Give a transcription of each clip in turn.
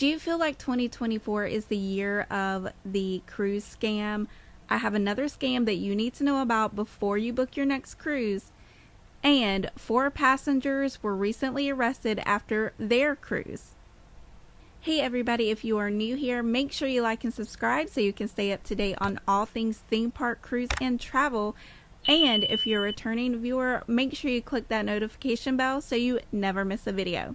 Do you feel like 2024 is the year of the cruise scam? I have another scam that you need to know about before you book your next cruise. And 4 passengers were recently arrested after their cruise. Hey everybody, if you are new here, make sure you like and subscribe so you can stay up to date on all things theme park, cruise, and travel. And if you're a returning viewer, make sure you click that notification bell so you never miss a video.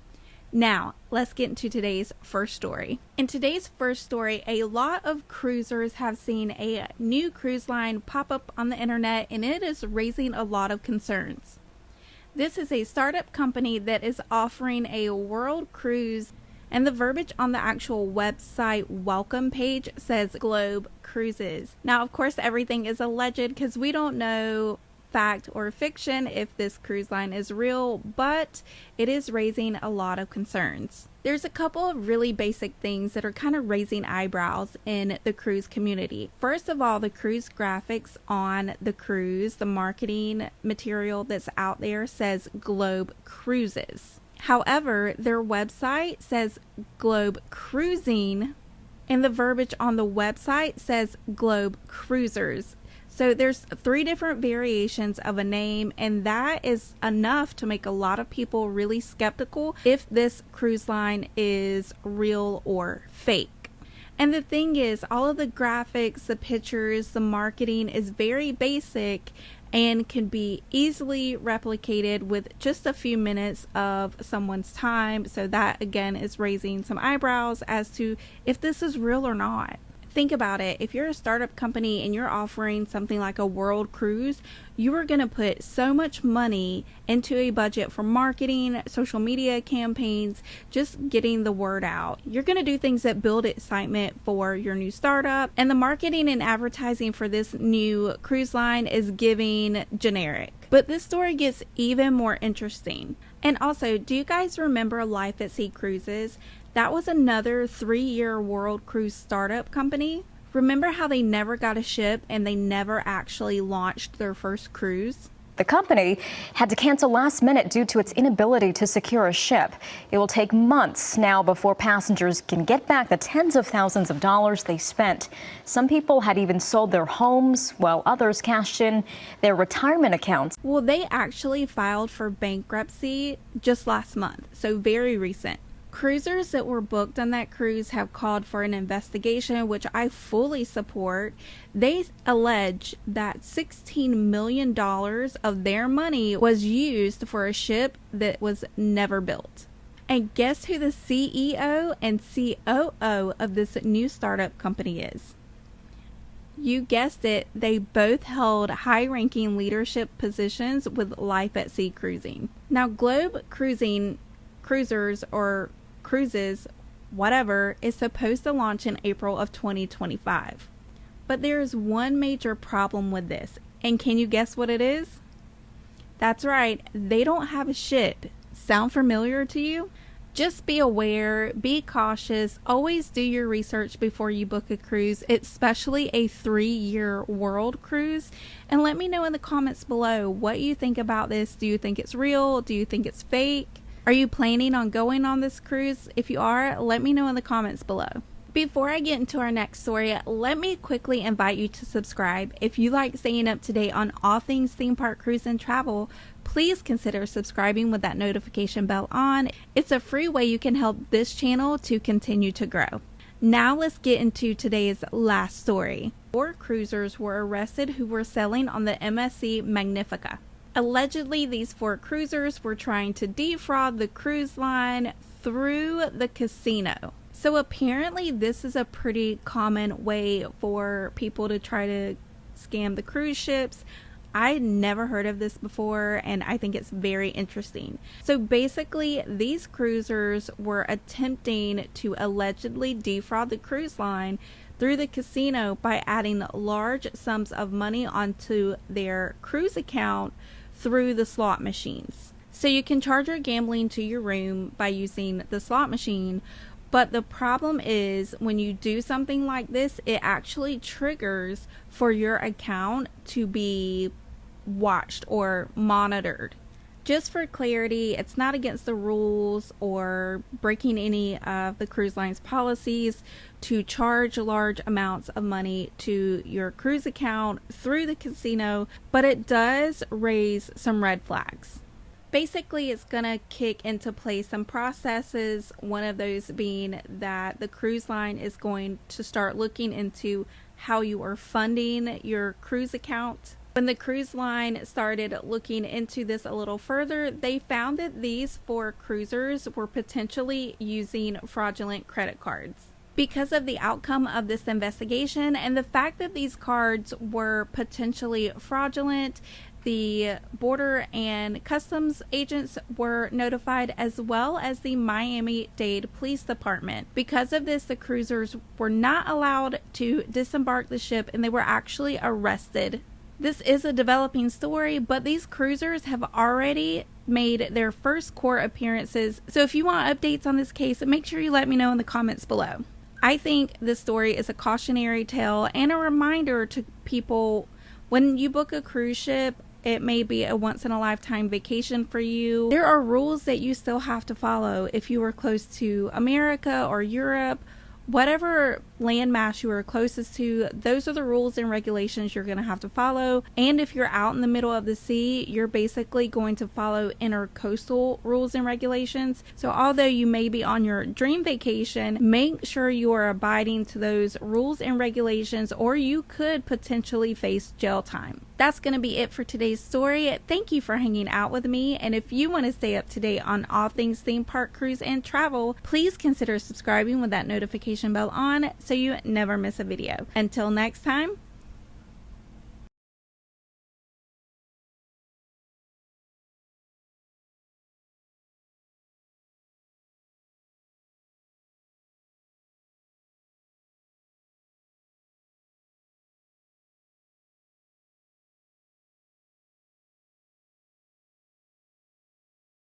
Now, let's get into today's first story. In today's first story, a lot of cruisers have seen a new cruise line pop up on the internet, and it is raising a lot of concerns. This is a startup company that is offering a world cruise, and the verbiage on the actual website welcome page says Globe Cruises. Now, of course, everything is alleged because we don't know fact or fiction if this cruise line is real, but it is raising a lot of concerns. There's a couple of really basic things that are kind of raising eyebrows in the cruise community. First of all, the cruise graphics on the cruise, the marketing material that's out there says Globe Cruises. However, their website says Globe Cruising, and the verbiage on the website says Globe Cruisers. So there's 3 different variations of a name, and that is enough to make a lot of people really skeptical if this cruise line is real or fake. And the thing is, all of the graphics, the pictures, the marketing is very basic and can be easily replicated with just a few minutes of someone's time. So that again is raising some eyebrows as to if this is real or not. Think about it. If you're a startup company and you're offering something like a world cruise, you are going to put so much money into a budget for marketing, social media campaigns, just getting the word out. You're going to do things that build excitement for your new startup, and the marketing and advertising for this new cruise line is giving generic. But this story gets even more interesting. And also, do you guys remember Life at Sea Cruises? That was another 3-year world cruise startup company. Remember how they never got a ship and they never actually launched their first cruise? The company had to cancel last minute due to its inability to secure a ship. It will take months now before passengers can get back the tens of thousands of dollars they spent. Some people had even sold their homes, while others cashed in their retirement accounts. Well, they actually filed for bankruptcy just last month, so very recent. Cruisers that were booked on that cruise have called for an investigation, which I fully support. They allege that $16 million of their money was used for a ship that was never built. And guess who the CEO and COO of this new startup company is? You guessed it, they both held high-ranking leadership positions with Life at Sea Cruising. Now, Globe Cruisers or Cruises, whatever, is supposed to launch in April of 2025. But there is one major problem with this, and can you guess what it is? That's right, they don't have a ship. Sound familiar to you? Just be aware, be cautious, always do your research before you book a cruise, especially a 3-year world cruise. And let me know in the comments below what you think about this. Do you think it's real? Do you think it's fake? Are you planning on going on this cruise? If you are, let me know in the comments below. Before I get into our next story, let me quickly invite you to subscribe. If you like staying up to date on all things theme park, cruise, and travel, please consider subscribing with that notification bell on. It's a free way you can help this channel to continue to grow. Now let's get into today's last story. 4 cruisers were arrested who were sailing on the MSC Magnifica. Allegedly, these 4 cruisers were trying to defraud the cruise line through the casino. So apparently this is a pretty common way for people to try to scam the cruise ships. I never heard of this before, and I think it's very interesting. So basically, these cruisers were attempting to allegedly defraud the cruise line through the casino by adding large sums of money onto their cruise account through the slot machines. So you can charge your gambling to your room by using the slot machine, but the problem is when you do something like this, it actually triggers for your account to be watched or monitored. Just for clarity, it's not against the rules or breaking any of the cruise line's policies to charge large amounts of money to your cruise account through the casino, but it does raise some red flags. Basically, it's going to kick into place some processes, one of those being that the cruise line is going to start looking into how you are funding your cruise account. When the cruise line started looking into this a little further, they found that these 4 cruisers were potentially using fraudulent credit cards. Because of the outcome of this investigation and the fact that these cards were potentially fraudulent, the Border and Customs agents were notified, as well as the Miami-Dade Police Department. Because of this, the cruisers were not allowed to disembark the ship and they were actually arrested. This is a developing story, but these cruisers have already made their first court appearances. So if you want updates on this case, make sure you let me know in the comments below. I think this story is a cautionary tale and a reminder to people, when you book a cruise ship, it may be a once-in-a-lifetime vacation for you. There are rules that you still have to follow if you are close to America or Europe. Whatever landmass you are closest to, those are the rules and regulations you're going to have to follow. And if you're out in the middle of the sea, you're basically going to follow intercoastal rules and regulations. So although you may be on your dream vacation, make sure you are abiding to those rules and regulations, or you could potentially face jail time. That's going to be it for today's story. Thank you for hanging out with me. And if you want to stay up to date on all things theme park, cruise, and travel, please consider subscribing with that notification bell on so you never miss a video. Until next time,